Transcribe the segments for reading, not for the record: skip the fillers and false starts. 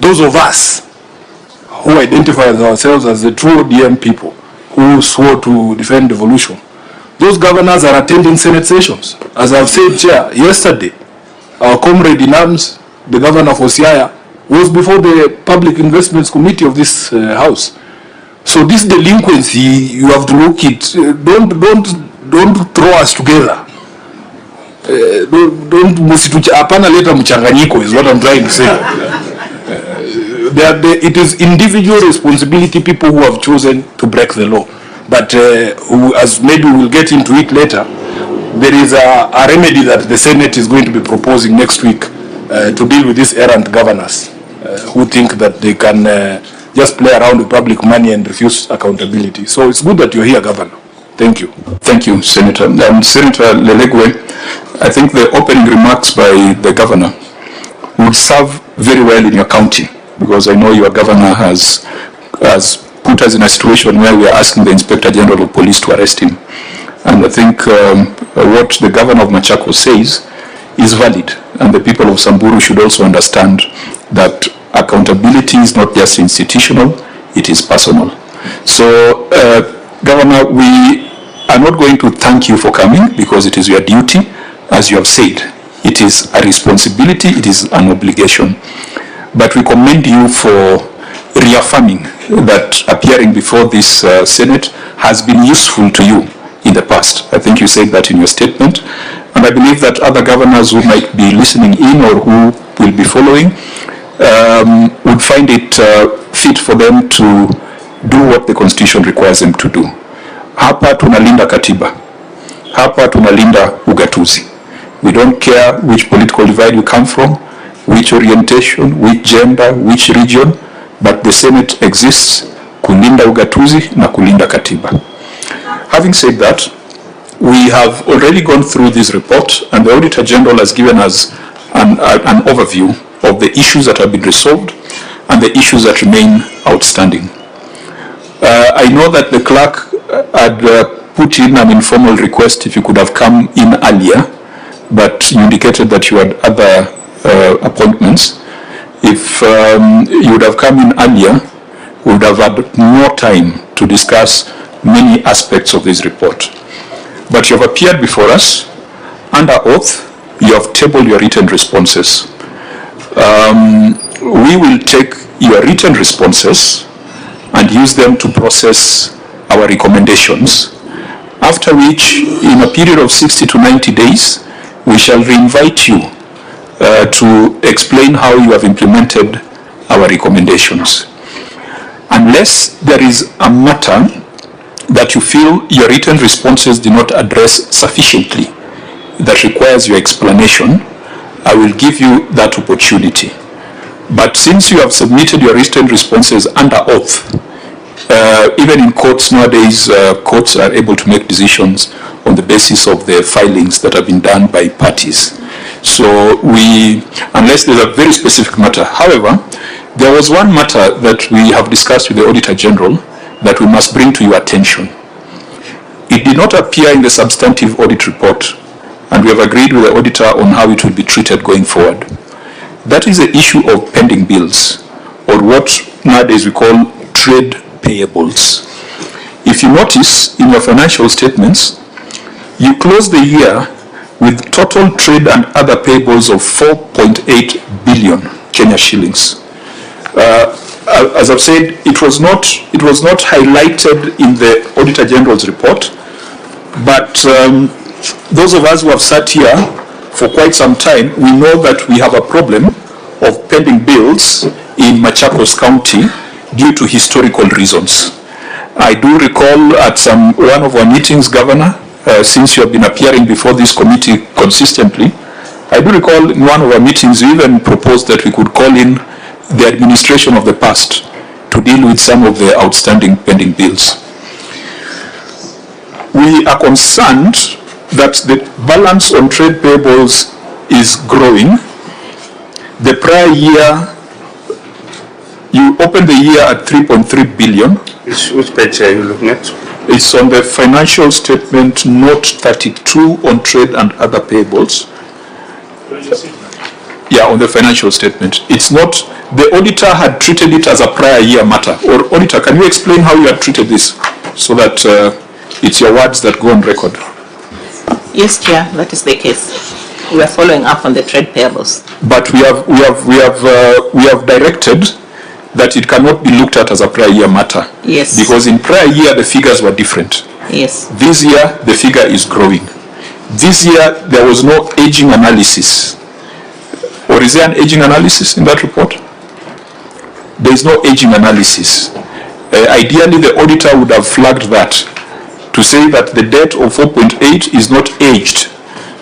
those of us who identify ourselves as the true ODM people who swore to defend devolution, those governors are attending Senate sessions. As I've said, Chair, yesterday, our comrade in arms, the governor for Siaya, was before the Public Investments Committee of this House. So this delinquency, you have to look it. Don't throw us together. Hapana leta mchanganyiko is what I'm trying to say. It is individual responsibility, people who have chosen to break the law. But as maybe we'll get into it later, there is a remedy that the Senate is going to be proposing next week to deal with these errant governors who think that they can just play around with public money and refuse accountability. So it's good that you're here, Governor. Thank you. Thank you, Senator. And Senator Lelegwe, I think the opening remarks by the governor would serve very well in your county, because I know your governor has put us in a situation where we are asking the Inspector General of Police to arrest him. And I think what the governor of Machakos says is valid, and the people of Samburu should also understand that accountability is not just institutional, it is personal. So, Governor, we are not going to thank you for coming because it is your duty. As you have said, it is a responsibility, it is an obligation. But we commend you for reaffirming that appearing before this Senate has been useful to you in the past. I think you said that in your statement. And I believe that other governors who might be listening in or who will be following would find it fit for them to do what the Constitution requires them to do. Hapa tunalinda katiba. Hapa tunalinda ugatuzi. We don't care which political divide you come from, which orientation, which gender, which region, but the Senate exists kulinda ugatuzi na kulinda katiba. Having said that, we have already gone through this report, and the Auditor General has given us an overview of the issues that have been resolved and the issues that remain outstanding. I know that the clerk had put in an informal request if you could have come in earlier, but you indicated that you had other appointments. If you would have come in earlier, we would have had more time to discuss many aspects of this report. But you have appeared before us under oath. You have tabled your written responses. We will take your written responses and use them to process our recommendations, after which, in a period of 60 to 90 days, we shall reinvite you to explain how you have implemented our recommendations. Unless there is a matter that you feel your written responses do not address sufficiently that requires your explanation, I will give you that opportunity. But since you have submitted your written responses under oath, even in courts nowadays, courts are able to make decisions on the basis of the filings that have been done by parties. So unless there's a very specific matter. However, there was one matter that we have discussed with the Auditor General that we must bring to your attention. It did not appear in the substantive audit report, and we have agreed with the auditor on how it will be treated going forward. That is the issue of pending bills, or what nowadays we call trade payables. If you notice in your financial statements, you close the year with total trade and other payables of 4.8 billion Kenya shillings. As I've said, it was not highlighted in the Auditor General's report, but those of us who have sat here for quite some time, we know that we have a problem of pending bills in Machakos County due to historical reasons. I do recall at one of our meetings, Governor, since you have been appearing before this committee consistently, I do recall in one of our meetings you even proposed that we could call in the administration of the past to deal with some of the outstanding pending bills. We are concerned that the balance on trade payables is growing. The prior year, you opened the year at 3.3 billion. Which page are you looking at? It's on the financial statement, note 32 on trade and other payables. Yeah, on the financial statement. It's not, the auditor had treated it as a prior year matter. Or auditor, can you explain how you had treated this so that it's your words that go on record? Yes, Chair, that is the case. We are following up on the trade payables. But we have directed that it cannot be looked at as a prior year matter. Yes. Because in prior year the figures were different. Yes. This year the figure is growing. This year there was no aging analysis. Or is there an aging analysis in that report? There is no aging analysis. Ideally, the auditor would have flagged that to say that the debt of 4.8 is not aged.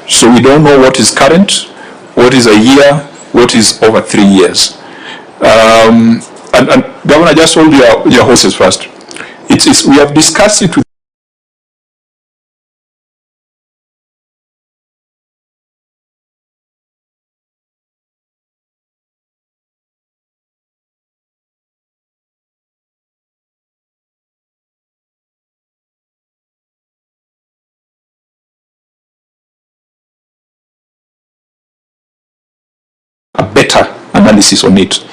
So we don't know what is current, what is a year, what is over 3 years. And Governor, just hold your horses first. We have discussed it with a better analysis on it.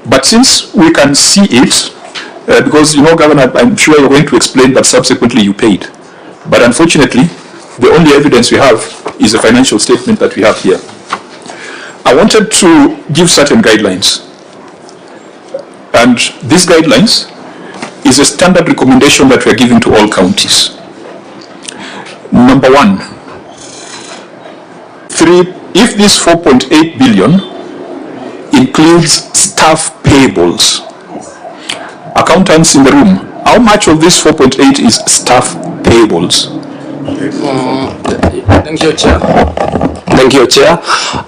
But since we can see it, because, you know, Governor, I'm sure you're going to explain that subsequently you paid. But unfortunately, the only evidence we have is the financial statement that we have here. I wanted to give certain guidelines. And these guidelines is a standard recommendation that we are giving to all counties. Number one, if this 4.8 billion includes staff payables, accountants in the room, how much of this 4.8 is staff payables? Thank you, Chair. Thank you, Chair.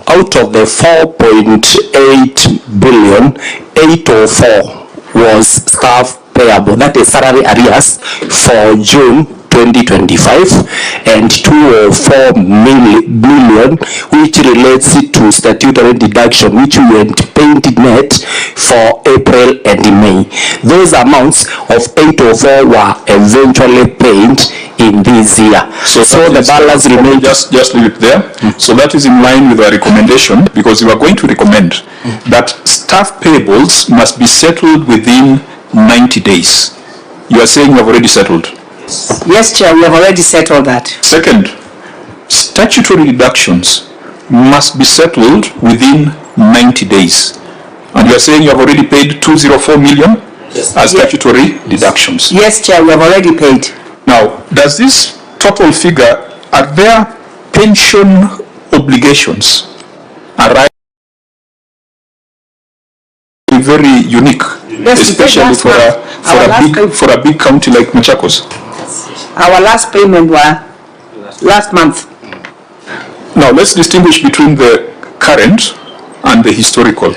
Out of the 4.8 billion, 804 was staff payable, that is salary arrears for June 2025, and 204 million which relates to statutory deduction which we had paid net for April and May. Those amounts of 804 were eventually paid in this year. So the balance remains. Just leave it there. So that is in line with our recommendation, because we are going to recommend that staff payables must be settled within 90 days. You are saying you have already settled? Yes, Chair, we have already settled that. Second, statutory deductions must be settled within 90 days. And you are saying you have already paid 204 million as statutory deductions. Yes, Chair, we have already paid. Now, does this total figure, are there pension obligations arising? Very unique, especially for a big county like Machakos. Our last payment was last month. Now let's distinguish between the current and the historical.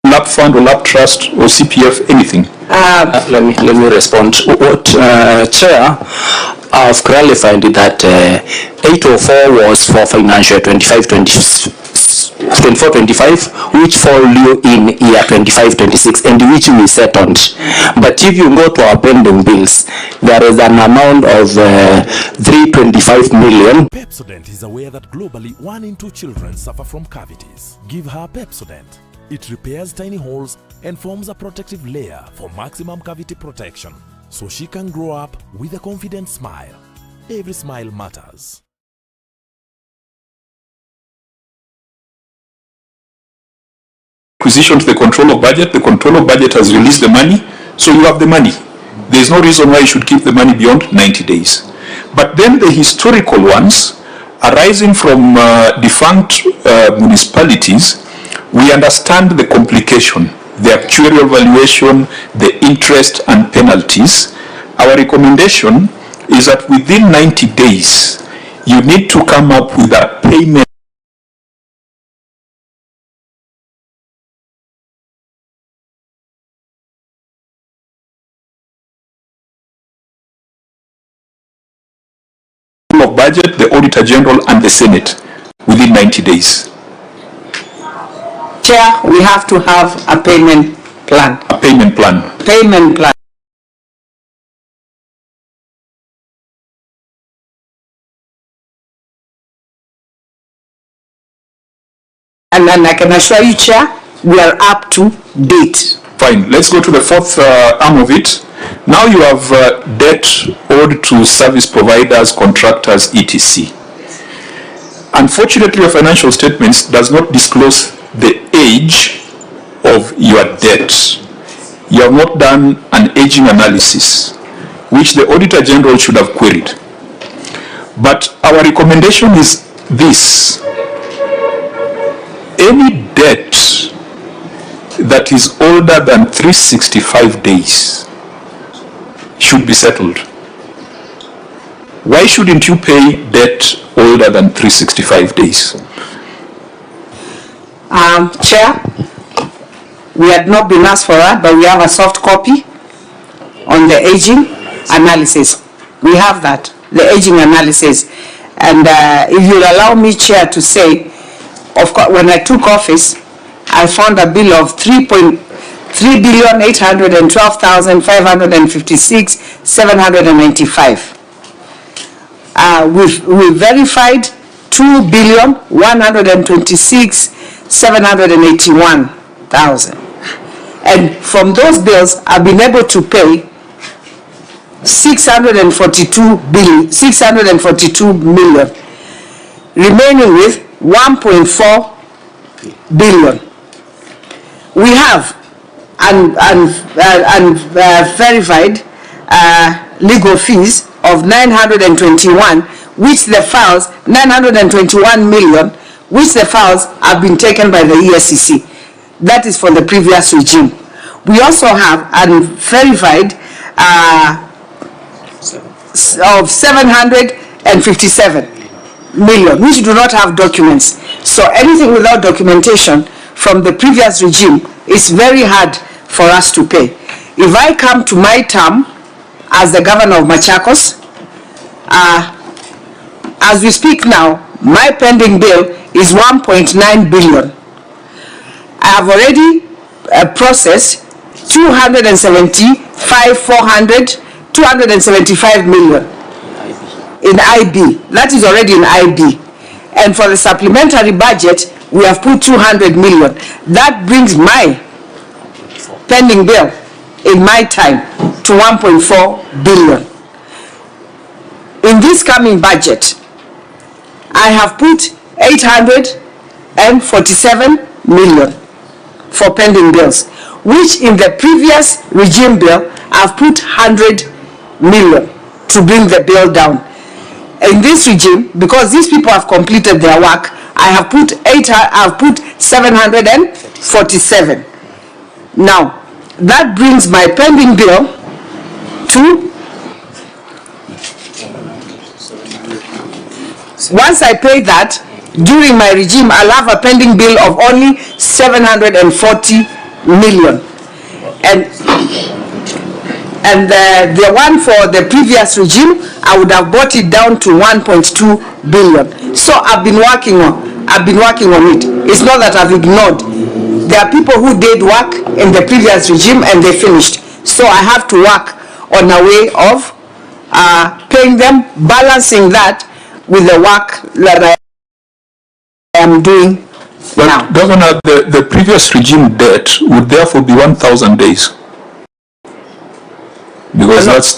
LAP fund or LAP trust or CPF, anything? Let me respond. What Chair, I've clarified that 804 was for financial 24-25, which fall due in year 25-26, and which we settled. But if you go to our pending bills, there is an amount of 325 million. Pepsodent is aware that globally 1 in 2 children suffer from cavities. Give her Pepsodent. It repairs tiny holes and forms a protective layer for maximum cavity protection, so she can grow up with a confident smile. Every smile matters. Acquisition to the control of budget. The control of budget has released the money, so you have the money. There is no reason why you should keep the money beyond 90 days. But then the historical ones arising from defunct municipalities, we understand the complication, the actuarial valuation, the interest and penalties. Our recommendation is that within 90 days, you need to come up with a payment of budget, the Auditor General and the Senate within 90 days. Chair, we have to have a payment plan. A payment plan. Payment plan. And then I can assure you, Chair, we are up to date. Fine. Let's go to the fourth arm of it. Now you have debt owed to service providers, contractors, etc. Unfortunately, your financial statements does not disclose the age of your debt. You have not done an aging analysis, which the Auditor General should have queried. But our recommendation is this: any debt that is older than 365 days should be settled. Why shouldn't you pay debt older than 365 days? Chair, we had not been asked for that, but we have a soft copy on the aging analysis. We have that, the aging analysis. And if you'll allow me, Chair, to say, of course, when I took office, I found a bill of 3,812,556,795. We verified 2,126,781,000. And from those bills, I've been able to pay 642 million, remaining with 1.4 billion. We have verified legal fees of 921, which the files, 921 million, which the files have been taken by the ESCC. That is for the previous regime. We also have verified of 757 million, which do not have documents. So anything without documentation from the previous regime is very hard for us to pay. If I come to my term as the governor of Machakos, as we speak now, my pending bill is 1.9 billion. I have already processed 275 million in IB. That is already in IB. And for the supplementary budget, we have put 200 million. That brings my pending bill in my time to 1.4 billion. In this coming budget, I have put 847 million for pending bills, which in the previous regime bill, I've put 100 million to bring the bill down. In this regime, because these people have completed their work, I have put 747. Now, that brings my pending bill to, once I pay that, during my regime, I'll have a pending bill of only 740 million. And the one for the previous regime, I would have brought it down to 1.2 billion. So I've been working on it. It's not that I've ignored. There are people who did work in the previous regime and they finished. So I have to work on a way of paying them, balancing that with the work that I am doing now. Governor, the previous regime debt would therefore be 1,000 days. Because that's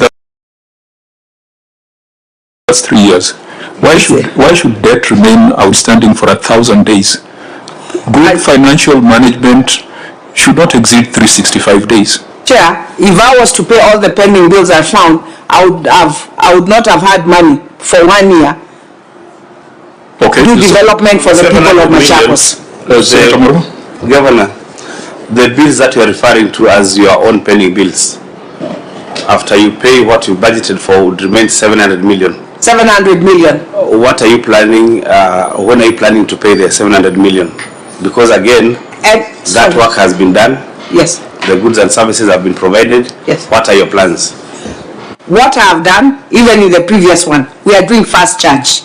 3 years. Why should debt remain outstanding for 1,000 days? Good financial management should not exceed 365 days. Chair, if I was to pay all the pending bills I found, I would not have had money for 1 year. Okay. Do development for the people of Machakos. Governor, the bills that you are referring to as your own pending bills, after you pay what you budgeted for, would remain 700 million. 700 million. What are you planning, when are you planning to pay the 700 million? Because again, that work has been done. Yes. The goods and services have been provided. Yes. What are your plans? What I have done, even in the previous one, we are doing fast charge.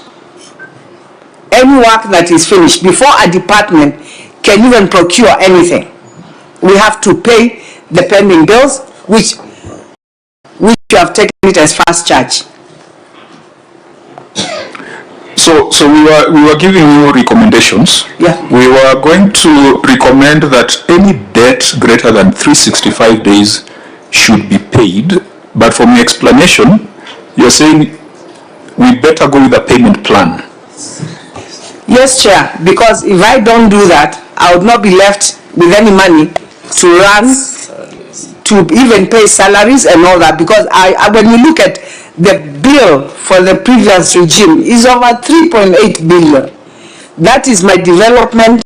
Any work that is finished before a department can even procure anything, we have to pay the pending bills, which you have taken it as fast charge. So we were giving you recommendations. Yeah. We were going to recommend that any debt greater than 365 days should be paid. But from your explanation, you're saying we better go with a payment plan. Yes, Chair, because if I don't do that, I would not be left with any money to run, to even pay salaries and all that, because when you look at the bill for the previous regime is over 3.8 billion. That is my development.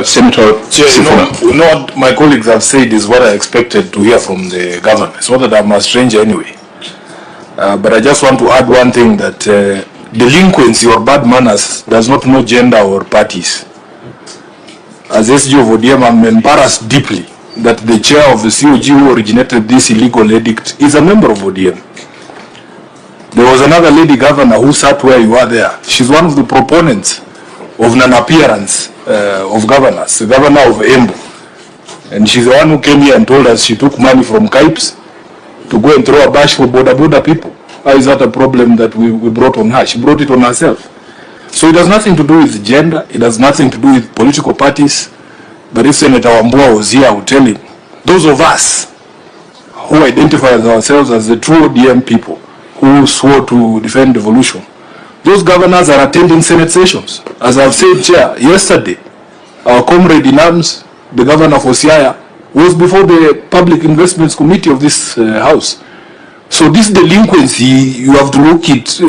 Senator Chair, you know what my colleagues have said is what I expected to hear from the government. It's not that I'm a stranger anyway. But I just want to add one thing, that delinquency or bad manners does not know gender or parties. As SG of ODM, I'm embarrassed deeply that the chair of the COG who originated this illegal edict is a member of ODM. There was another lady governor who sat where you are there. She's one of the proponents of non-appearance of governors, the governor of Embu. And she's the one who came here and told us she took money from Kipes to go and throw a bash for border people. How is that a problem that we brought on her? She brought it on herself. So it has nothing to do with gender, it has nothing to do with political parties. But if Senator Wambua was here, I would tell him, those of us who identify ourselves as the true ODM people who swore to defend devolution, those governors are attending Senate sessions. As I've said, Chair, yesterday, our comrade in arms, the governor for Siaya, was before the Public Investments Committee of this House. So this delinquency, you have to look it.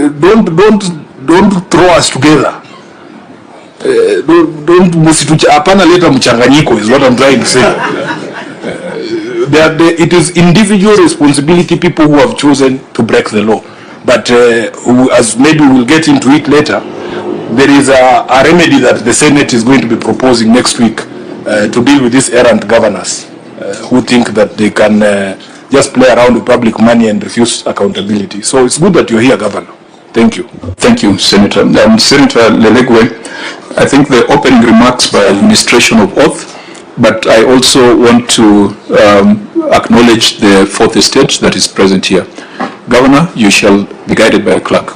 Don't throw us together. Hapana leta mchanganyiko is what I'm trying to say. It is individual responsibility, people who have chosen to break the law. But as maybe we'll get into it later, there is a remedy that the Senate is going to be proposing next week to deal with these errant governors who think that they can just play around with public money and refuse accountability. So it's good that you're here, Governor. Thank you. Thank you, Senator. Senator Lelegwe, I think the opening remarks by administration of oath, but I also want to acknowledge the fourth estate that is present here. Governor, you shall be guided by a clerk.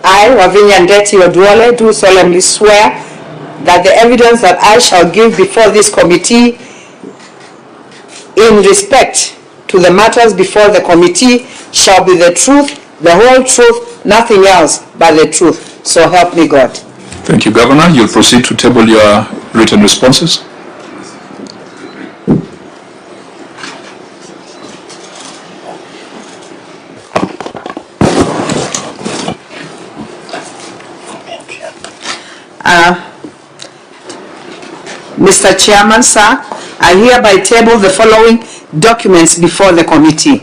I, Wavinya Appears, do solemnly swear that the evidence that I shall give before this committee in respect to the matters before the committee shall be the truth, the whole truth, nothing else but the truth. So help me God. Thank you, Governor. You'll proceed to table your written responses. Mr. Chairman, sir, I hereby table the following documents before the committee.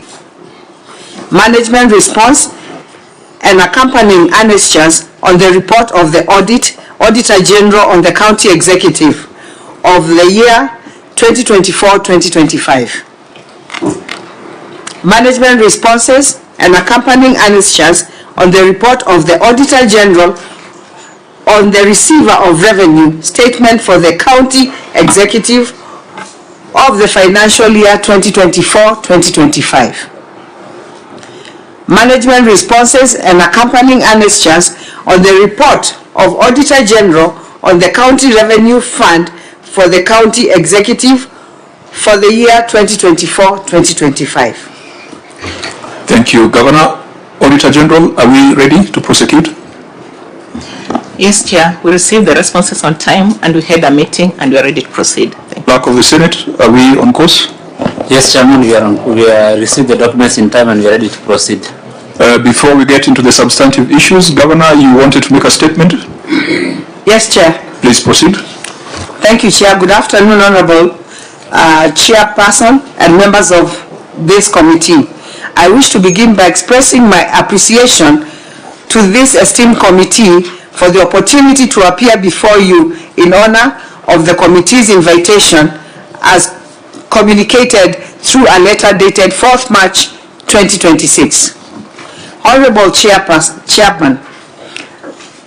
Management response and accompanying annexures on the report of the Auditor General on the County Executive of the year 2024-2025. Management responses and accompanying annexures on the report of the Auditor General on the receiver of revenue statement for the county executive of the financial year 2024-2025. Management responses and accompanying annexures on the report of Auditor General on the county revenue fund for the county executive for the year 2024-2025. Thank you, Governor. Auditor General, are we ready to prosecute? Yes, Chair. We received the responses on time and we had a meeting and we are ready to proceed. Thank you. Clerk of the Senate, are we on course? Yes, Chairman, we received the documents in time and we are ready to proceed. Before we get into the substantive issues, Governor, you wanted to make a statement? Yes, Chair. Please proceed. Thank you, Chair. Good afternoon, Honorable Chairperson and members of this committee. I wish to begin by expressing my appreciation to this esteemed committee for the opportunity to appear before you in honor of the committee's invitation as communicated through a letter dated 4th March 2026. Honorable Chairman,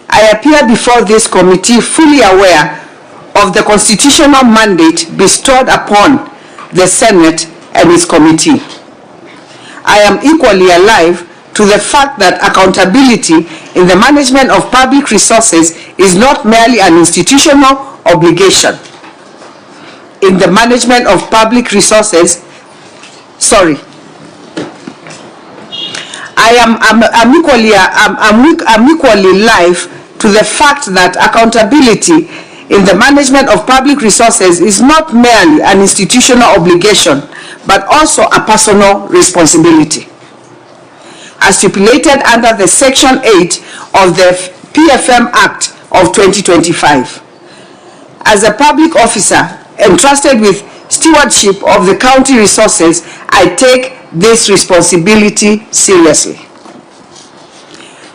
I appear before this committee fully aware of the constitutional mandate bestowed upon the Senate and its committee. I am equally alive to the fact that accountability in the management of public resources is not merely an institutional obligation. In the management of public resources, I'm equally alive to the fact that accountability in the management of public resources is not merely an institutional obligation, but also a personal responsibility. As stipulated under the Section 8 of the PFM Act of 2025. As a public officer entrusted with stewardship of the county resources, I take this responsibility seriously.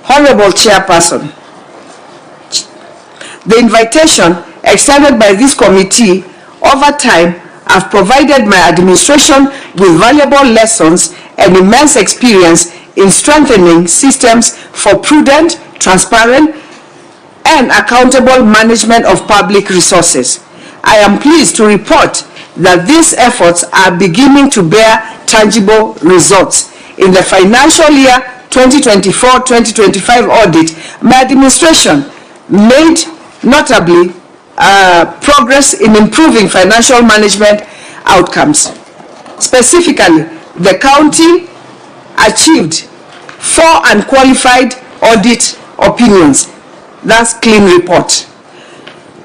Honorable Chairperson, the invitation extended by this committee over time have provided my administration with valuable lessons and immense experience in strengthening systems for prudent, transparent, and accountable management of public resources. I am pleased to report that these efforts are beginning to bear tangible results. In the financial year 2024-2025 audit, my administration made notably progress in improving financial management outcomes. Specifically, the county achieved 4 unqualified audit opinions, that's clean report,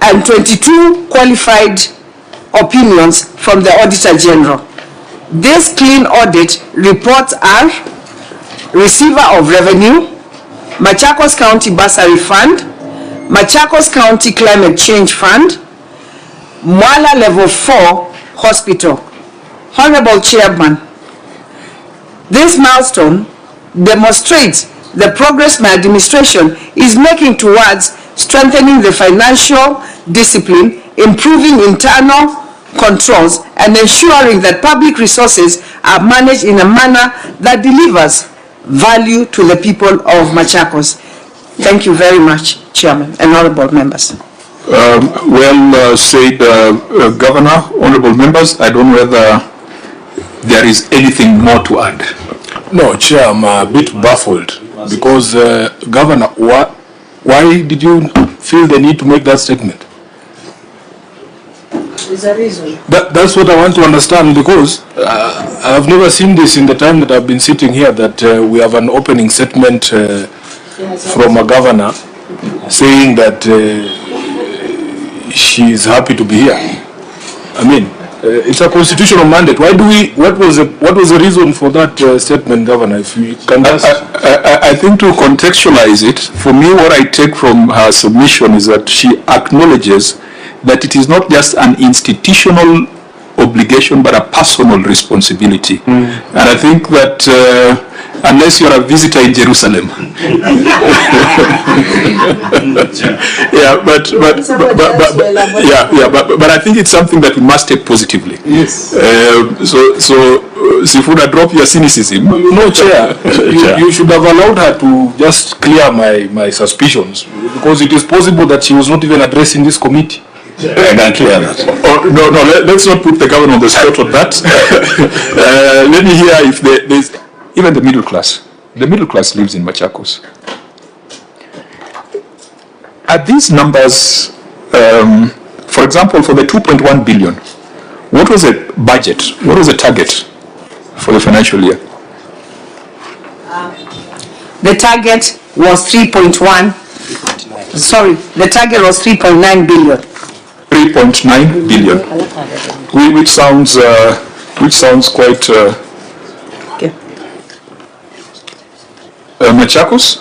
and 22 qualified opinions from the Auditor General. These clean audit reports are Receiver of Revenue, Machakos County Bursary Fund, Machakos County Climate Change Fund, Mwala Level 4 Hospital. Honorable Chairman, this milestone demonstrates the progress my administration is making towards strengthening the financial discipline, improving internal controls, and ensuring that public resources are managed in a manner that delivers value to the people of Machakos. Thank you very much, Chairman and honorable members. Well said, Governor, honorable members. I don't know whether there is anything more to add. No, Chair, I'm a bit baffled because, Governor, why did you feel the need to make that statement? There's a reason. That's what I want to understand, because I've never seen this in the time that I've been sitting here, that we have an opening statement from a governor saying that she is happy to be here. I mean, it's a constitutional mandate. Why do we? What was the reason for that statement, Governor? If you can just... I think to contextualize it, for me, what I take from her submission is that she acknowledges that it is not just an institutional obligation, but a personal responsibility. And I think that unless you're a visitor in Jerusalem, but I think it's something that we must take positively. Yes. So Sifuna, drop your cynicism. No, Chair. You should have allowed her to just clear my suspicions, because it is possible that she was not even addressing this committee. I can clear that. Oh, no, let's not put the governor on the spot on that. Let me hear if there's even the middle class. The middle class lives in Machakos. Are these numbers, for example, for the 2.1 billion, what was the budget? What was the target for the financial year? The target was 3.1. Sorry, the target was 3.9 billion. 3.9 billion, which sounds quite. Okay. Machakos,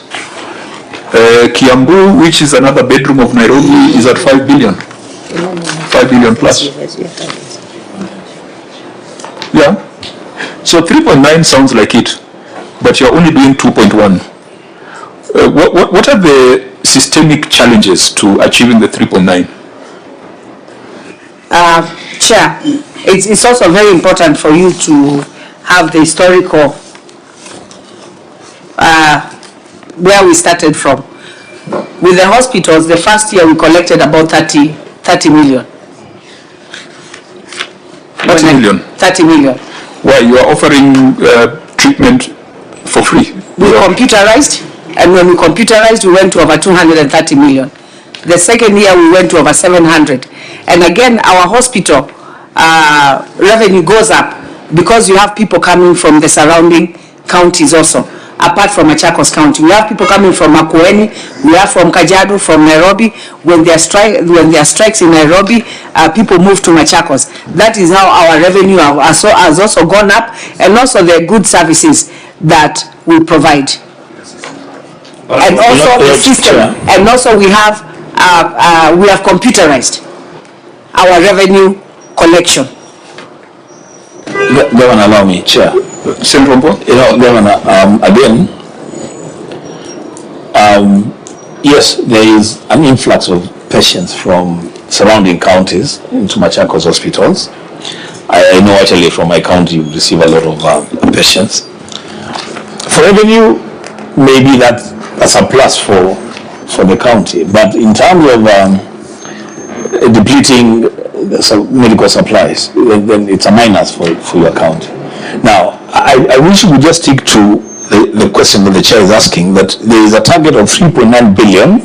Kiambu, which is another bedroom of Nairobi, is at 5 billion. 5 billion plus. Yeah. So 3.9 sounds like it, but you're only doing 2.1. What are the systemic challenges to achieving the 3.9? Chair, it's also very important for you to have the historical where we started from. With the hospitals, the first year we collected about 30 million. 30 million? 30 million. Why, you are offering treatment for free? We computerized, and when we computerized, we went to over 230 million. The second year, we went to over 700. And again, our hospital revenue goes up because you have people coming from the surrounding counties also, apart from Machakos County. We have people coming from Makueni, we have from Kajiado, from Nairobi. When there are strikes in Nairobi, people move to Machakos. That is how our revenue has also gone up, and also the good services that we provide. And also the system, and also we have computerized our revenue collection. Governor, allow me, Chair. Senator Mpo? You know, Governor, again, yes, there is an influx of patients from surrounding counties into Machakos hospitals. I know actually from my county you receive a lot of patients. For revenue, maybe that's a plus for the county, but in terms of depleting medical supplies, then it's a minus for your county. Now, I wish we would just stick to the question that the chair is asking, that there is a target of 3.9 billion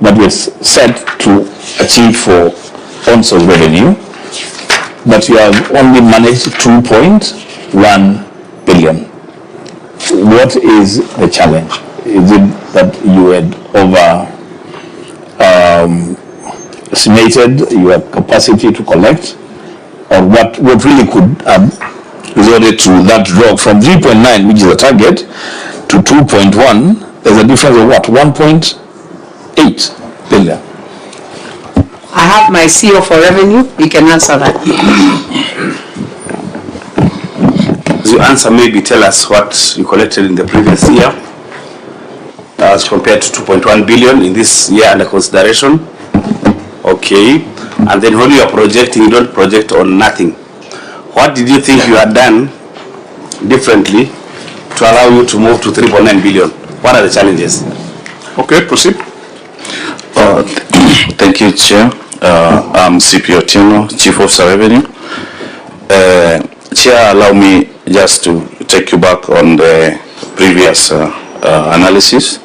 that was set to achieve for on-source revenue, but you have only managed 2.1 billion. What is the challenge? Is it that you had estimated your capacity to collect, or what really could resulted to that drop from 3.9, which is the target, to 2.1? There's a difference of what, 1.8 billion? I have my CEO for revenue, you can answer that. As you answer, maybe tell us what you collected in the previous year as compared to 2.1 billion in this year under consideration. Okay. And then when you are projecting, you don't project on nothing. What did you think you had done differently to allow you to move to 3.9 billion? What are the challenges? Okay, proceed. Thank you, Chair. I'm CP Otieno, Chief Officer Revenue. Chair, allow me just to take you back on the previous analysis.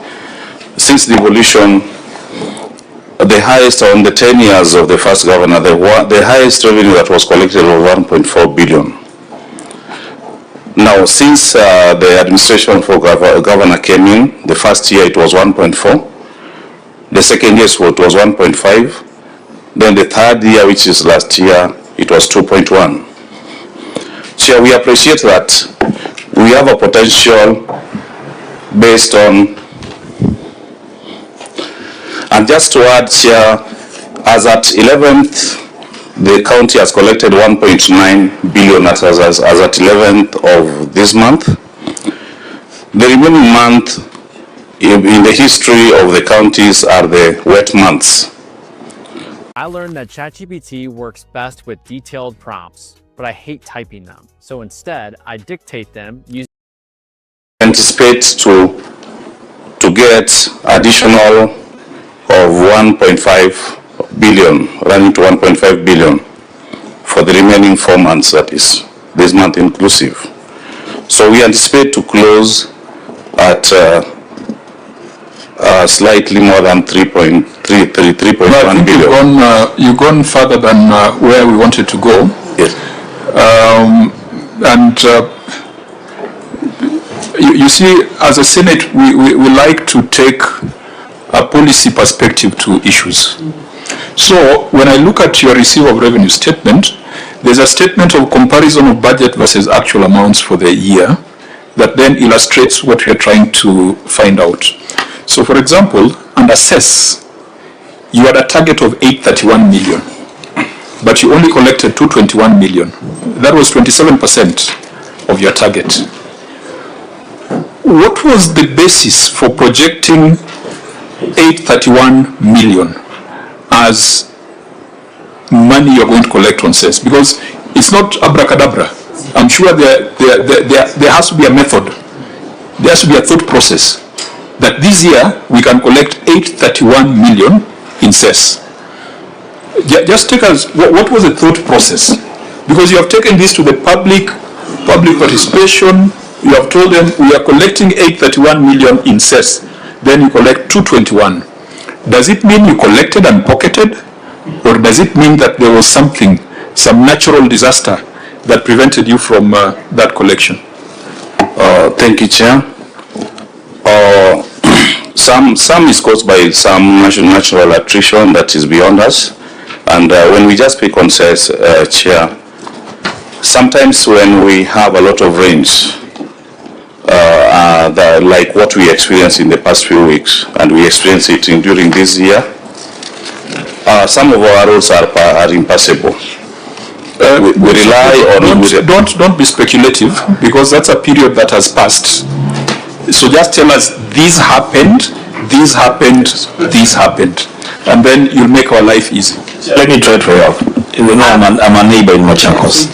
Since devolution, the highest on the 10 years of the first governor, the highest revenue that was collected was 1.4 billion. Now, since the administration for governor came in, the first year it was 1.4, the second year it was 1.5, then the third year, which is last year, it was 2.1. Chair, we appreciate that we have a potential based on. And just to add, Chair, as at 11th, the county has collected 1.9 billion as at 11th of this month. The remaining month in the history of the counties are the wet months. I learned that ChatGPT works best with detailed prompts. but I hate typing them. So instead, I dictate them using Anticipate to get additional of 1.5 billion, running to 1.5 billion for the remaining 4 months, that is this month inclusive. So we anticipate to close at slightly more than 3.1 billion. You've gone further than where we wanted to go. Yes. You see, as a Senate, we like to take a policy perspective to issues. So when I look at your receipt of revenue statement, there's a statement of comparison of budget versus actual amounts for the year that then illustrates what we are trying to find out. So for example, under cess, you had a target of 831 million, but you only collected 221 million. That was 27% of your target. What was the basis for projecting 831 million as money you're going to collect on cess? Because it's not abracadabra. I'm sure there has to be a method. There has to be a thought process that this year we can collect 831 million in cess. Just take us, what was the thought process? Because you have taken this to the public participation. You have told them we are collecting 831 million in cess, then you collect 221. Does it mean you collected and pocketed, or does it mean that there was something, some natural disaster that prevented you from that collection? Thank you, Chair. Some is caused by some natural attrition that is beyond us, and when we just pick on cess, Chair, sometimes when we have a lot of rains, like what we experienced in the past few weeks, and we experienced it during this year, some of our roads are impassable. We rely on... Don't be speculative, because that's a period that has passed. So just tell us, this happened, and then you'll make our life easy. Let me try to help. You know, I'm a neighbor in Machakos.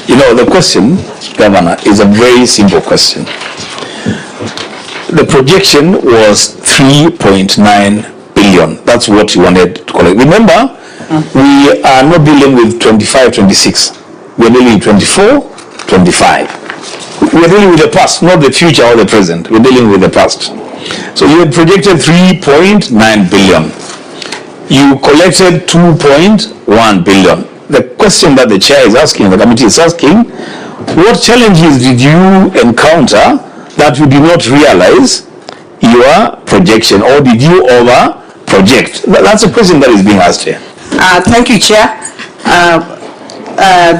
You know, the question, Governor, is a very simple question. The projection was 3.9 billion. That's what you wanted to collect. Remember, we are not dealing with 25, 26. We're dealing with 24, 25. We're dealing with the past, not the future or the present. We're dealing with the past. So you had projected 3.9 billion. You collected 2.1 billion. The question that the chair is asking, the committee is asking, what challenges did you encounter that you did not realize your projection, or did you over project? That's a question that is being asked here. Thank you, Chair.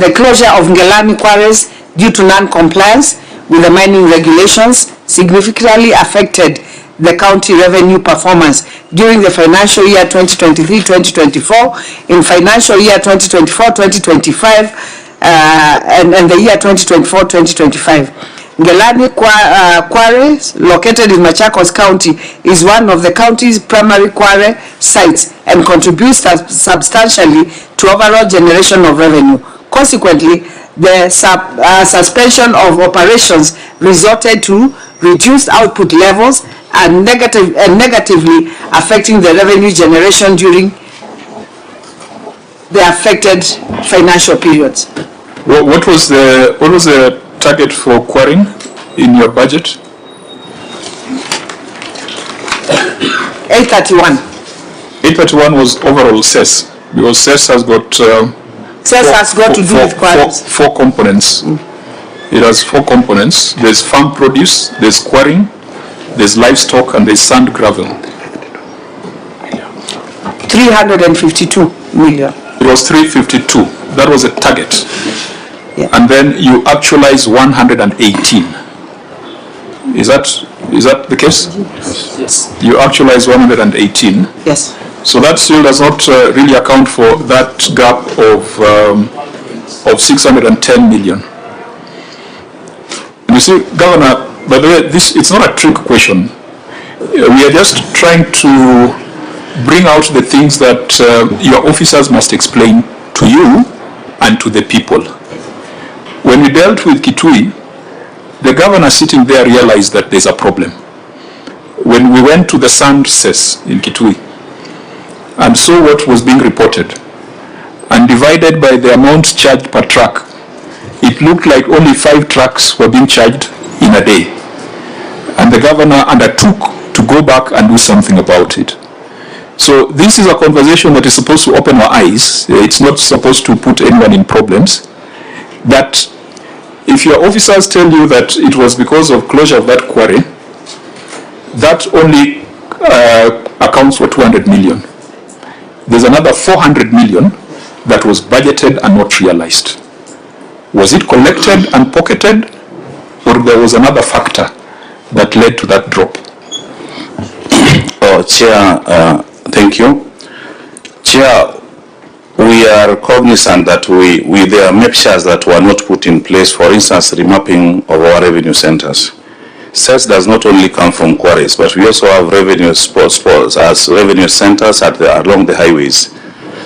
The closure of Ngelani quarries due to non-compliance with the mining regulations significantly affected the county revenue performance during the financial year 2023-2024, in financial year 2024-2025, and the year 2024-2025. Ngelani Quarry, located in Machakos County, is one of the county's primary quarry sites and contributes substantially to overall generation of revenue. Consequently, the suspension of operations resulted to reduced output levels and negatively affecting the revenue generation during the affected financial periods. What was the target for quarrying in your budget? 831. 831 was overall cess, because cess has got to do with quarries. Four components. It has 4 components. There's farm produce, there's quarrying, there's livestock, and there's sand gravel. 352 million. It was 352. That was a target. Yeah. And then you actualize 118. Is that the case? Yes. You actualize 118. Yes. So that still does not really account for that gap of 610 million. You see, Governor, by the way, it's not a trick question. We are just trying to bring out the things that your officers must explain to you and to the people. When we dealt with Kitui, the governor sitting there realized that there's a problem. When we went to the sand cess in Kitui and saw what was being reported, and divided by the amount charged per truck, it looked like only 5 trucks were being charged in a day. And the governor undertook to go back and do something about it. So this is a conversation that is supposed to open our eyes. It's not supposed to put anyone in problems. That if your officers tell you that it was because of closure of that quarry, that only accounts for 200 million. There's another 400 million that was budgeted and not realized. Was it collected and pocketed, or there was another factor that led to that drop? Chair, thank you. Chair, we are cognizant that there are measures that were not put in place, for instance, remapping of our revenue centers. Sales does not only come from quarries, but we also have revenue spots as revenue centers along the highways.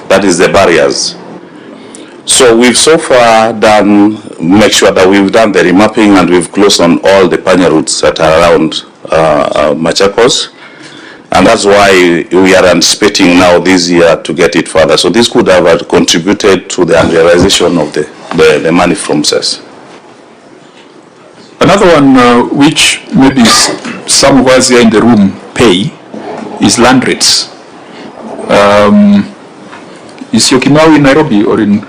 That is the barriers. So we've so far make sure that we've done the remapping and we've closed on all the panya routes that are around Machakos. And that's why we are anticipating now this year to get it further. So this could have contributed to the unrealization of the money from CES. Another one which maybe some of us here in the room pay is land rates. Is Syokimau in Nairobi or in?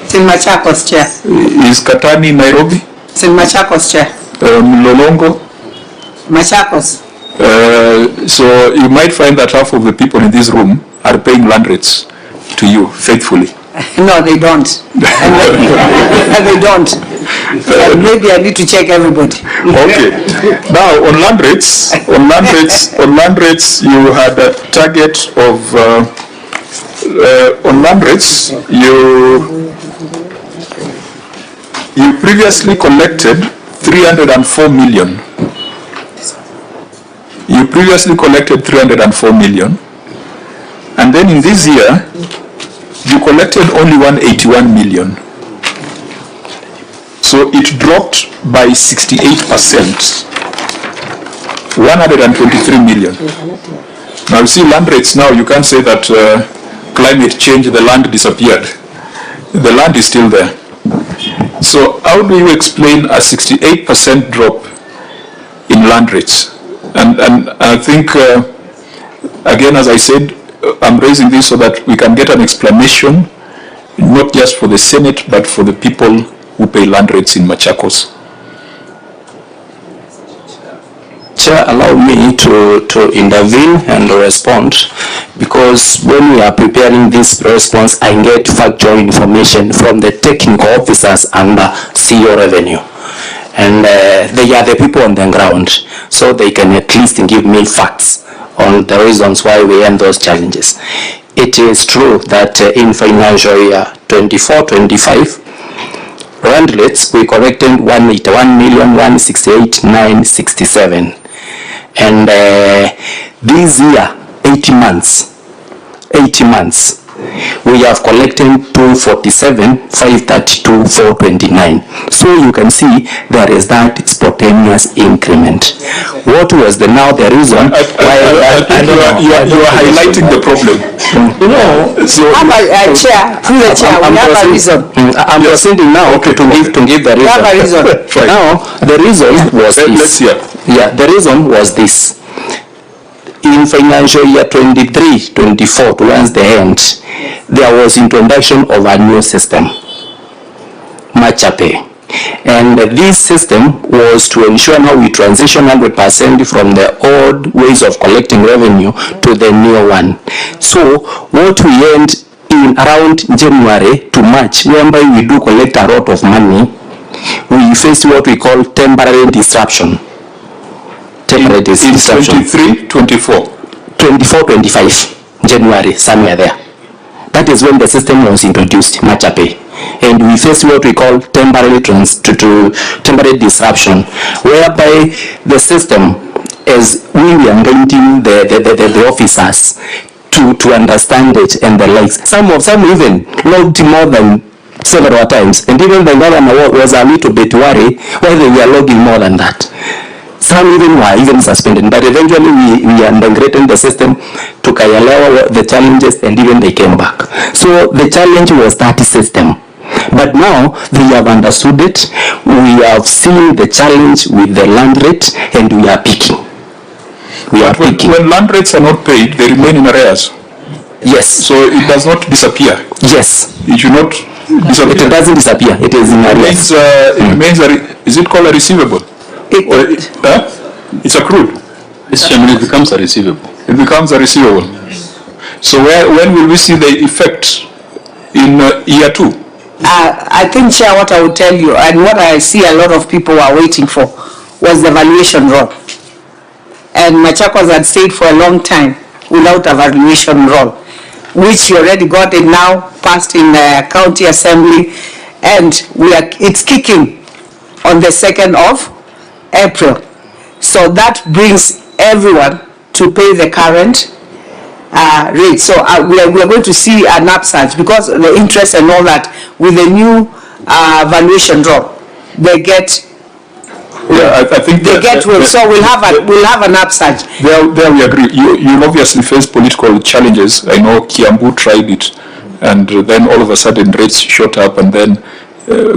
It's in Machakos, Chair. Is Katani in Nairobi? It's in Machakos, Chair. Lolongo? Machakos. So you might find that half of the people in this room are paying land rates to you faithfully. No, they don't. And they don't. Maybe I need to check everybody. Okay. Now on land rates, you had a target of on land rates you previously collected 304 million. You previously collected 304 million, and then in this year you collected only 181 million. So it dropped by 68%, 123 million. Now you see land rates now, you can't say that climate change, the land disappeared. The land is still there. So how do you explain a 68% drop in land rates? And I think, again, as I said, I'm raising this so that we can get an explanation, not just for the Senate, but for the people who pay land rates in Machakos. Chair, allow me to intervene and respond, because when we are preparing this response, I get factual information from the technical officers under CEO revenue. And they are the people on the ground, so they can at least give me facts on the reasons why we end those challenges. It is true that in financial year 24-25, rand rates we collected 181,168,967, and this year 80 months we have collected 247,532,429. So you can see there is that spontaneous increment. What was the reason why you are highlighting the problem. So Chair, through the Chair, we have a reason. I'm proceeding now to give the reason. We have a reason. Now the reason was this. Let's hear. Yeah, the reason was this. In financial year 23-24, towards the end, there was introduction of a new system, MachaPay. And this system was to ensure how we transition 100% from the old ways of collecting revenue to the new one. So what we end in around January to March, whereby we do collect a lot of money, we face what we call temporary disruption. In 23-24. 24-25, January, somewhere there. That is when the system was introduced, MachaPay. And we face what we call temporary disruption, whereby the system, as we were engaging the officers to understand it and the likes, some even logged more than several times, and even the governor was a little bit worried why they were logging more than that. Some even were even suspended, but eventually we integrated the system, tukaelewa the challenges, and even they came back. So the challenge was that system. But now they have understood it. We have seen the challenge with the land rate, and we are picking. When land rates are not paid, they remain in arrears. Yes. So it does not disappear. Yes. It should not disappear. It doesn't disappear. It is in arrears. It remains is it called a receivable? It's accrued. It becomes a receivable. It becomes a receivable. So when will we see the effect in year 2? I think, Chair, what I would tell you, and what I see a lot of people are waiting for, was the valuation roll. And Machakos had stayed for a long time without a valuation roll, which you already got it now, passed in the county assembly, and it's kicking on the 2nd of April. So that brings everyone to pay the current rate. So we are going to see an upsurge because the interest and all that with the new valuation roll, they get. Yeah, I think they get well. So we'll have an upsurge. There we agree. You obviously face political challenges. I know Kiambu tried it, and then all of a sudden rates shot up, and then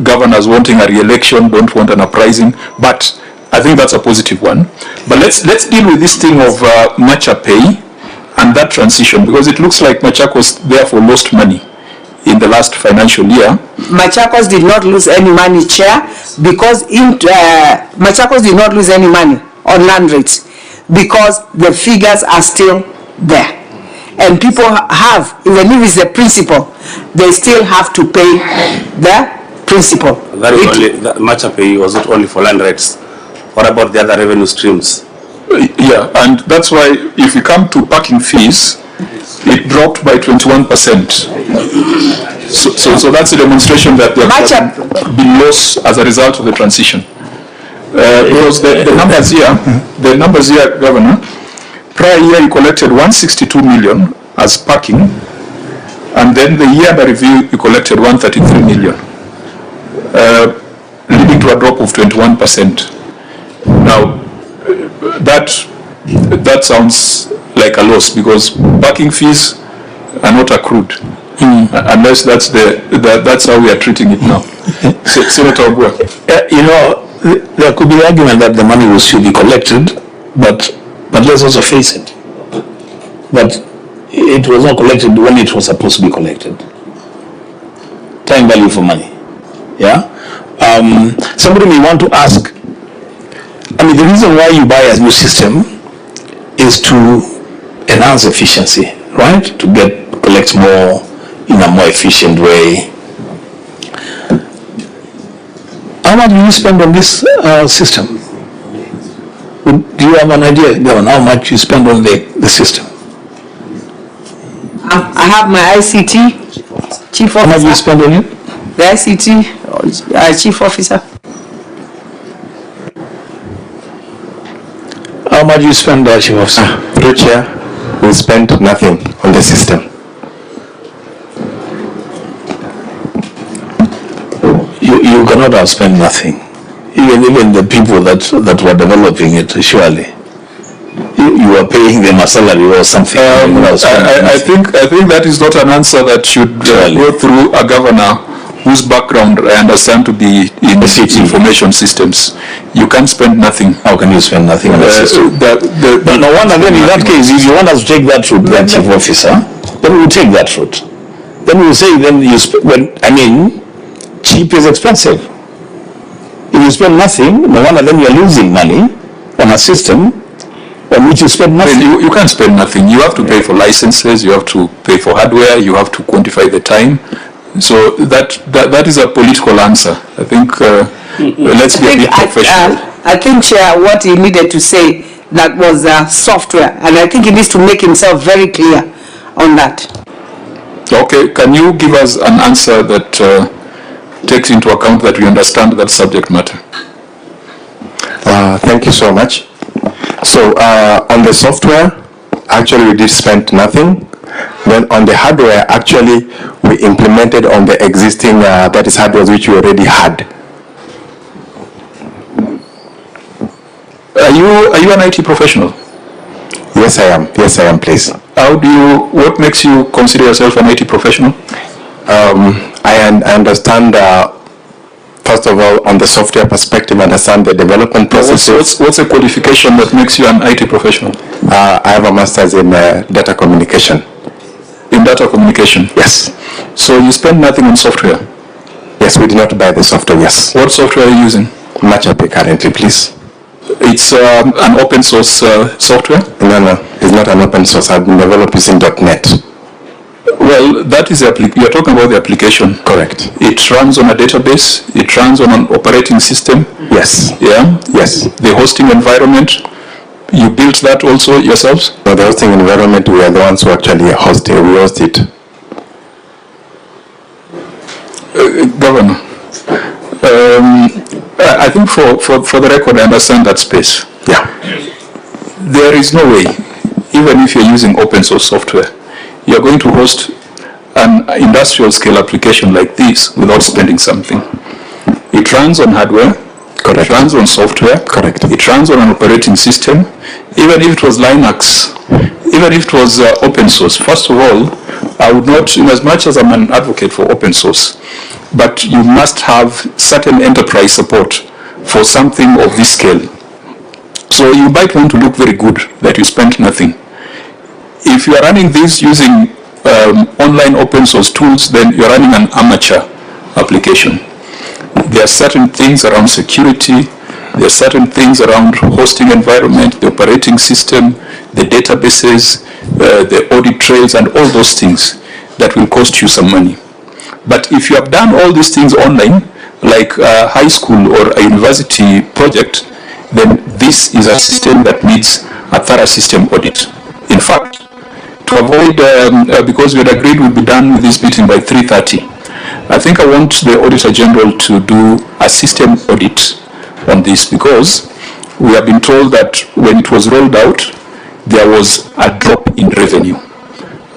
governors wanting a re-election don't want an uprising. But I think that's a positive one. But let's deal with this thing of Macha Pay and that transition, because it looks like Machakos therefore lost money in the last financial year. Machakos did not lose any money, Chair, because Machakos did not lose any money on land rates because the figures are still there. And people have, even if it's the principal, they still have to pay the principal. That Macha Pay was not only for land rates. What about the other revenue streams? Yeah, and that's why if you come to parking fees, it dropped by 21%. So that's a demonstration that there have been loss as a result of the transition. Because the numbers here, Governor, prior year you collected 162 million as parking, and then the year under review you collected 133 million, leading to a drop of 21%. Now, that sounds like a loss because parking fees are not accrued, unless that's how we are treating it now. Senator Ogwa. There could be the argument that the money should be collected, but let's also face it. But it was not collected when it was supposed to be collected. Time value for money. Yeah. Somebody may want to ask. I mean, the reason why you buy a new system is to enhance efficiency, right? To collect more in a more efficient way. How much do you spend on this system? Do you have an idea, Governor, how much you spend on the system? I have my ICT chief officer. How much do you spend on it? The ICT chief officer. How much do you spend, chief officer? Through Chair, we spent nothing on the system. You cannot have spent nothing. Even the people that were developing it, surely. You were paying them a salary or something. I think that is not an answer that should go through a governor whose background I understand to be in information systems. You can't spend nothing. How can you spend nothing on the system? No wonder then in that case, if you want us to take that route, that chief officer, then we will take that route. Then we will say, cheap is expensive. If you spend nothing, no wonder then you are losing money on a system on which you spend nothing. You can't spend nothing. You have to pay for licenses, you have to pay for hardware, you have to quantify the time. So that is a political answer. I think let's be a bit professional. I think, Chair, what he needed to say, that was software, and I think he needs to make himself very clear on that. Okay, can you give us an answer that takes into account that we understand that subject matter? Thank you so much. So on the software, actually we did spend nothing. Then on the hardware, actually, we implemented on the existing, that is hardware which we already had. Are you an IT professional? Yes, I am. Yes, I am, please. What makes you consider yourself an IT professional? I understand, first of all, on the software perspective, understand the development processes. What's a qualification that makes you an IT professional? I have a master's in data communication. In data communication? Yes. So you spend nothing on software? Yes, we did not buy the software, yes. What software are you using? MatchAPI currently, please. It's an open source software? No, it's not an open source. I've been developed using .NET. Well, that is you're talking about the application. Correct. It runs on a database. It runs on an operating system. Yes. Yeah. Yes. The hosting environment. You built that also yourselves? No, the hosting environment, we are the ones who actually host it. We host it. Governor, I think for the record, I understand that space. Yeah. There is no way, even if you're using open source software, you're going to host an industrial scale application like this without spending something. It runs on hardware. Correct. It runs on software. Correct. It runs on an operating system. Even if it was Linux, even if it was open source, first of all, I would not, in as much as I'm an advocate for open source, but you must have certain enterprise support for something of this scale. So you might want to look very good that you spent nothing. If you are running this using online open source tools, then you're running an amateur application. There are certain things around security, there are certain things around hosting environment, the operating system, the databases, the audit trails, and all those things that will cost you some money. But if you have done all these things online, like a high school or a university project, then this is a system that needs a thorough system audit. In fact, to avoid, because we had agreed we'd be done with this meeting by 3:30, I think I want the Auditor General to do a system audit on this, because we have been told that when it was rolled out, there was a drop in revenue.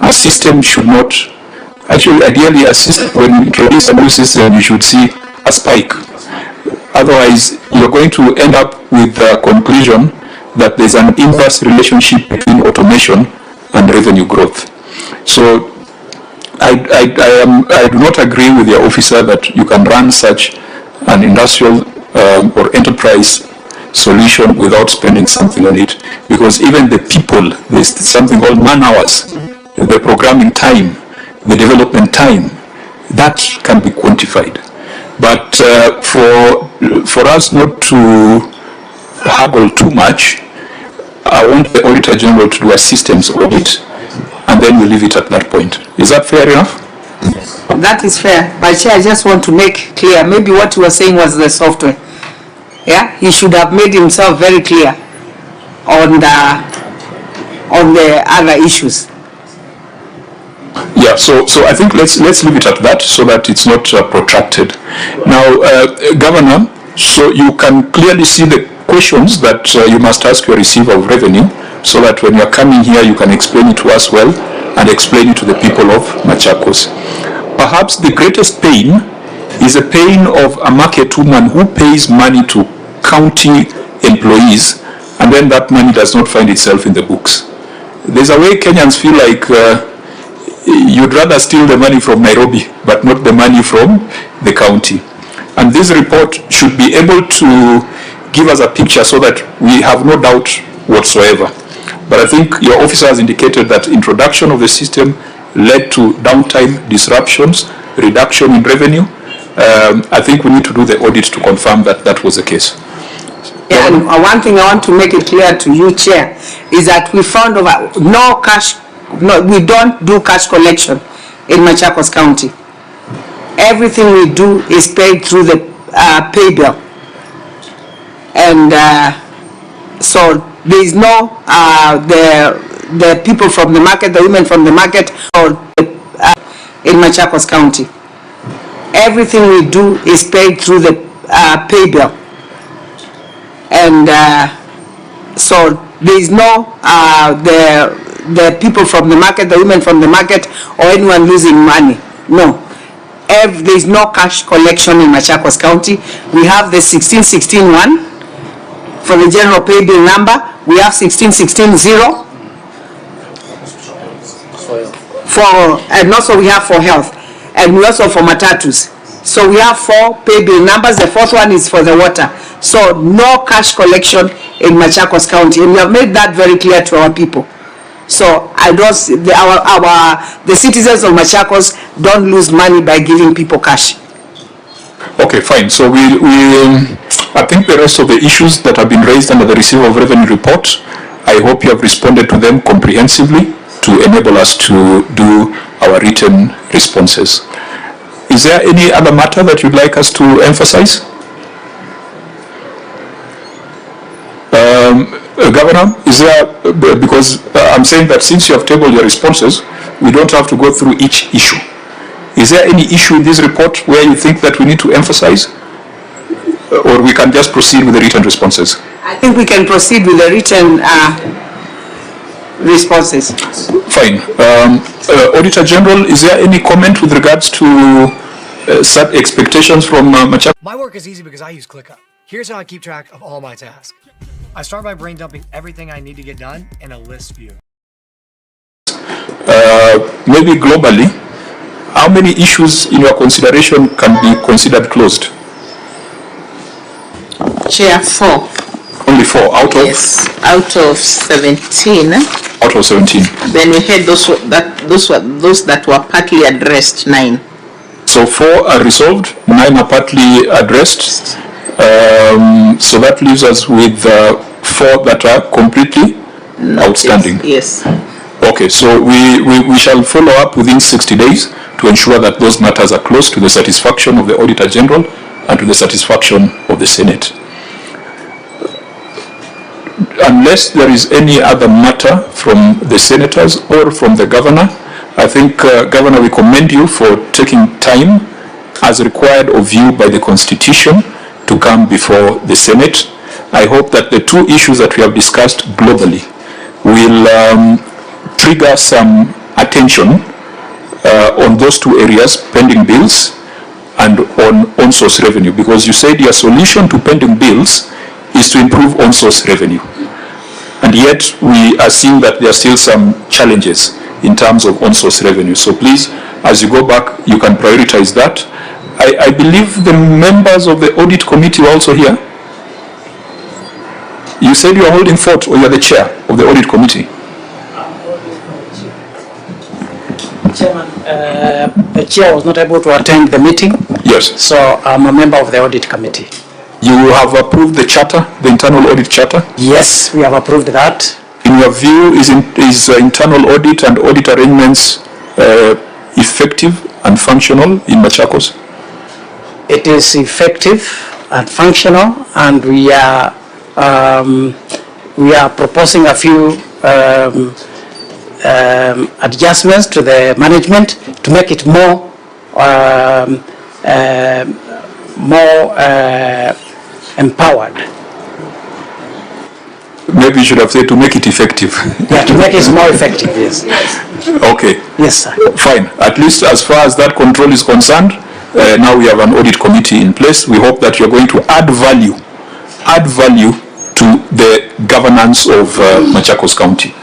A system should not, actually ideally a system, when you introduce a new system, you should see a spike. Otherwise, you're going to end up with the conclusion that there's an inverse relationship between automation and revenue growth. So I do not agree with your officer that you can run such an industrial or enterprise solution without spending something on it, because even the people, there's something called man hours, the programming time, the development time, that can be quantified. But for us not to haggle too much, I want the Auditor General to do a systems audit, and then we leave it at that point. Is that fair enough? That is fair. But Chair, I just want to make clear, maybe what you were saying was the software. Yeah, he should have made himself very clear on the other issues. Yeah, so I think let's leave it at that so that it's not protracted. Now, Governor, so you can clearly see the questions that you must ask your receiver of revenue, so that when you're coming here, you can explain it to us well and explain it to the people of Machakos. Perhaps the greatest pain is a pain of a market woman who pays money to county employees, and then that money does not find itself in the books. There's a way Kenyans feel like you'd rather steal the money from Nairobi, but not the money from the county. And this report should be able to give us a picture so that we have no doubt whatsoever. But I think your officer has indicated that introduction of the system led to downtime, disruptions, reduction in revenue. I think we need to do the audit to confirm that that was the case. Yeah, and one thing I want to make it clear to you, Chair, is that we found no cash, we don't do cash collection in Machakos County. Everything we do is paid through the pay bill. And so there is no, the people from the market, the women from the market, or in Machakos County. Everything we do is paid through the pay bill. And so there is no, the people from the market, the women from the market, or anyone losing money. No. There is no cash collection in Machakos County. We have the 1616-1 for the general pay bill number. We have 1616-0 and also we have for health, and we also for matatus. So we have 4 pay bill numbers. The 4th one is for the water. So no cash collection in Machakos County, and we have made that very clear to our people. So I don't. The citizens of Machakos don't lose money by giving people cash. Okay, fine. So I think the rest of the issues that have been raised under the Receiver of Revenue report, I hope you have responded to them comprehensively to enable us to do our written responses. Is there any other matter that you'd like us to emphasize? Governor, is there, because I'm saying that since you have tabled your responses, we don't have to go through each issue. Is there any issue in this report where you think that we need to emphasize? Or we can just proceed with the written responses? I think we can proceed with the written responses. Fine. Auditor General, is there any comment with regards to set expectations from Machakos? My work is easy because I use ClickUp. Here's how I keep track of all my tasks. I start by brain dumping everything I need to get done in a list view. Maybe globally, how many issues in your consideration can be considered closed? Chair, 4. Only 4 out of? Yes, out of 17. Out of 17. Then we had those that were partly addressed, 9. So 4 are resolved, 9 are partly addressed. So that leaves us with 4 that are completely outstanding. Yes. Okay, so we shall follow up within 60 days to ensure that those matters are closed to the satisfaction of the Auditor General and to the satisfaction of the Senate. Unless there is any other matter from the senators or from the Governor, I think, Governor, we commend you for taking time as required of you by the Constitution to come before the Senate. I hope that the 2 issues that we have discussed globally will trigger some attention on those 2 areas, pending bills and on source revenue, because you said your solution to pending bills is to improve on source revenue. And yet we are seeing that there are still some challenges in terms of on source revenue. So please, as you go back, you can prioritize that. I believe the members of the Audit Committee were also here. You said you are holding fort, or you are the chair of the Audit Committee. Chairman, the chair was not able to attend the meeting. Yes. So I'm a member of the Audit Committee. You have approved the charter, the internal audit charter? Yes, we have approved that. In your view, is internal audit and audit arrangements effective and functional in Machakos? It is effective and functional, and we are proposing a few adjustments to the management to make it more empowered. Maybe you should have said to make it effective. Yeah, to make it more effective, yes. Okay. Yes, sir. Fine. At least as far as that control is concerned, now we have an audit committee in place. We hope that you're going to add value to the governance of Machakos County.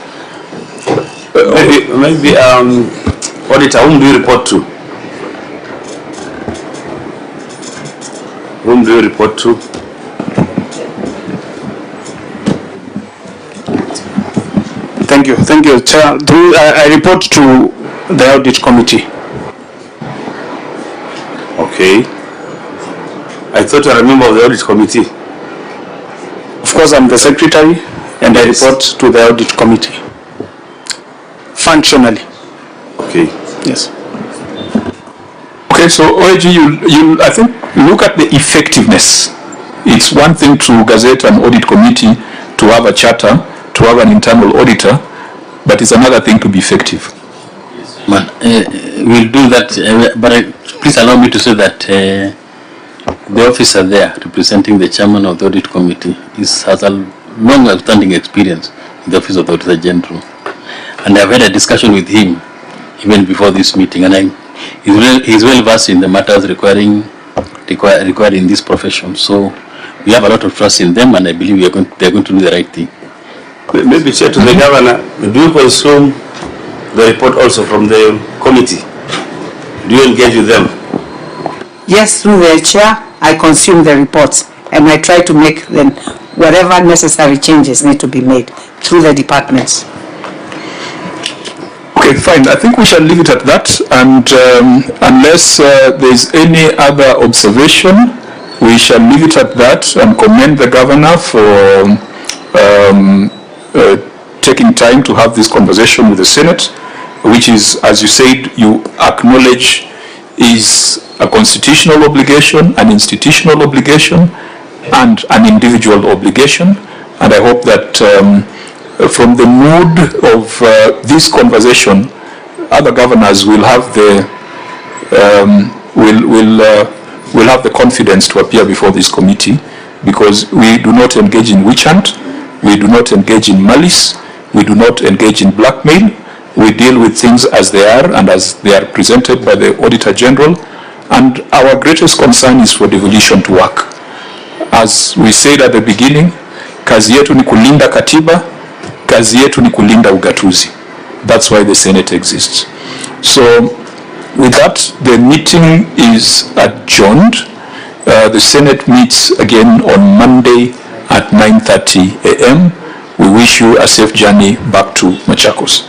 Maybe auditor, whom do you report to? Whom do you report to? Thank you, Chair. I report to the Audit Committee. Okay. I thought you were a member of the Audit Committee. Of course, I'm the Secretary, and yes. I report to the Audit Committee. Functionally. Okay. Yes. Okay, so OAG, you I think look at the effectiveness. It's one thing to gazette an audit committee, to have a charter, to have an internal auditor, but it's another thing to be effective. But we'll do that, but please allow me to say that the officer there representing the chairman of the audit committee has a long outstanding experience in the office of the Auditor General. And I've had a discussion with him even before this meeting, and he's well versed in the matters requiring this profession. So we have a lot of trust in them, and I believe they're going to do the right thing. Maybe Chair, to the Governor, do you consume the report also from the committee? Do you engage with them? Yes, through the chair, I consume the reports and I try to make them, whatever necessary changes need to be made through the departments. Okay, fine. I think we shall leave it at that. And unless there's any other observation, we shall leave it at that and commend the Governor for taking time to have this conversation with the Senate, which is, as you said, you acknowledge is a constitutional obligation, an institutional obligation, and an individual obligation. And I hope that from the mood of this conversation, other governors will have the will have the confidence to appear before this committee, because we do not engage in witch hunt, we do not engage in malice, we do not engage in blackmail. We deal with things as they are and as they are presented by the Auditor General. And our greatest concern is for devolution to work. As we said at the beginning, kazi yetu ni kulinda katiba, kazi yetu ni kulinda ugatuzi. That's why the Senate exists. So with that, the meeting is adjourned. The Senate meets again on Monday at 9:30 a.m. We wish you a safe journey back to Machakos.